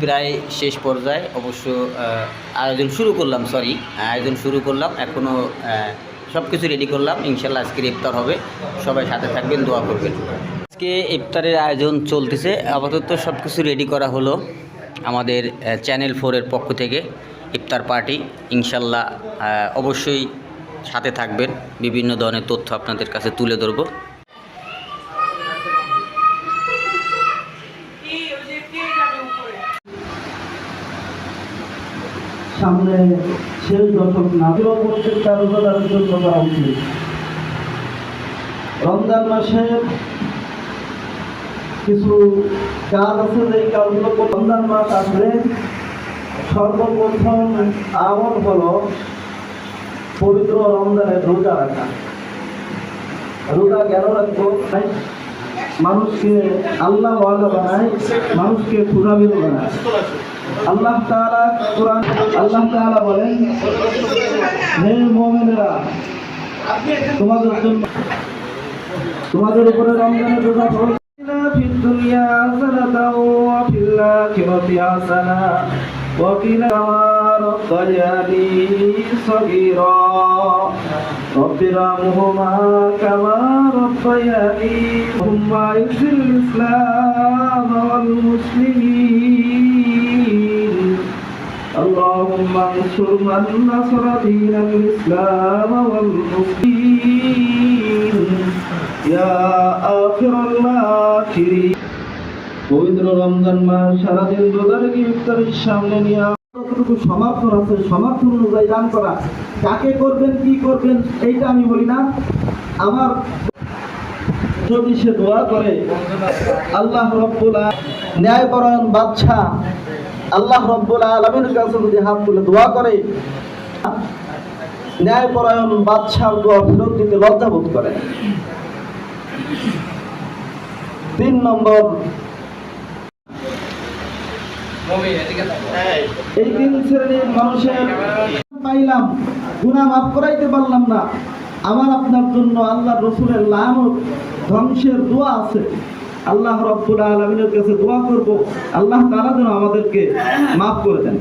প্রায় শেষ পর্যায়ে। অবশ্য আয়োজন শুরু করলাম, এখনও সব কিছু রেডি করলাম। ইনশাল্লাহ আজকের ইফতার হবে, সবাই সাথে থাকবেন, দোয়া করবেন। আজকে ইফতারের আয়োজন চলতেছে, আপাতত সব কিছু রেডি করা হলো আমাদের চ্যানেল 4-এর পক্ষ থেকে ইফতার পার্টি। ইনশাল্লাহ অবশ্যই সাথে থাকবেন, বিভিন্ন ধরনের তথ্য আপনাদের কাছে তুলে ধরব। সামনে শেষ দশক নাজির প্রত্যেকটা রোজাদারের জন্য করা উচিত। রমজান মাসে কিছু কাজ আছে, যে কাজগুলো রমজান মাস আসলে সর্বপ্রথম আমল হলো পবিত্র রমজানের রোজা রাখা। রোজা কেন রাখবো? মানুষকে আল্লাহ ওয়ালা বানায়, মানুষকে ক্ষুধাবিদ বানায়। আল্লাহ তাআলা কুরআন আল্লাহ তাআলা বলেন, হে মুমিনেরা, তোমাদের উপরে রমজানের রোজা ফরজ। ফিদ দুনিয়া হাসানাতাও ওয়া ফিল আখিরাতি হাসানা ওয়া কিনা রাব্বায়ানি সগীরা রব্বিরহামহুমা কামা রাব্বায়ানি হুম্মা ইসিল ইসলাম ওয়াল মুসলিমিন আল্লাহুম্মা আনসুর মান নাসারা দীনাল ইসলাম ওয়াল মুসলিমিন ইয়া আখিরাল আখিরিন। পবিত্র রমজান মাস সারাদিন রোজা রেখে ইফতারের সামনে নিয়ে যতটুকু সমর্থন আছে সমর্থন অনুযায়ী দান করা। কাকে করবেন, কি করবেন, এইটা আমি বলি না। আমার যদি সে দোয়া করে আল্লাহ রব্বুল ন্যায়পরায়ণ বাদশাহ আল্লাহ রব্বুল আলামিনের কাছে যদি হাত তুলে দোয়া করে, ন্যায়পরায়ণ বাদশার দোয়া ফেরত দিতে লজ্জাবোধ করে। 3 নম্বর, এই 3 শ্রেণীর মানুষের পাইলাম, গুনাহ মাফ করাইতে পারলাম না, আমার আপনার জন্য আল্লাহ রসুলের লানত ধ্বংসের দোয়া আছে। আল্লাহ রব্বুল আলামিনের কাছে দোয়া করব, আল্লাহ তাআলা যেন আমাদেরকে মাফ করে দেন।